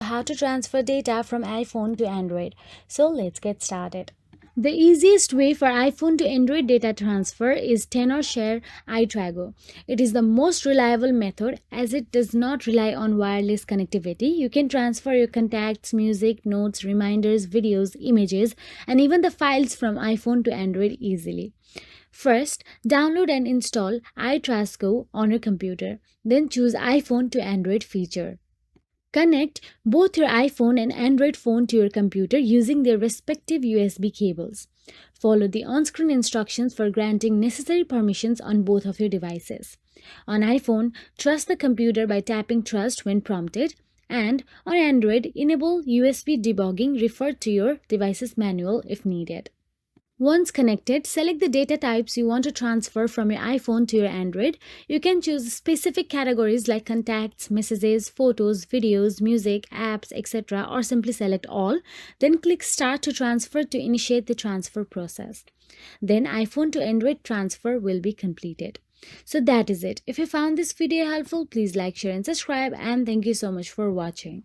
how to transfer data from iPhone to Android. So let's get started. The easiest way for iPhone to Android data transfer is Tenorshare iTrago. It is the most reliable method as it does not rely on wireless connectivity. You can transfer your contacts, music, notes, reminders, videos, images, and even the files from iPhone to Android easily. First, download and install iTrago on your computer. Then choose iPhone to Android feature. Connect both your iPhone and Android phone to your computer using their respective USB cables. Follow the on screen instructions for granting necessary permissions on both of your devices. On iPhone, trust the computer by tapping Trust when prompted, and on Android, enable USB debugging referred to your device's manual if needed. Once connected, select the data types you want to transfer from your iPhone to your Android. You can choose specific categories like contacts, messages, photos, videos, music, apps, etc., or simply select all. Then click Start to transfer to initiate the transfer process. Then iPhone to Android transfer will be completed. So that is it. If you found this video helpful, please like, share, and subscribe. And thank you so much for watching.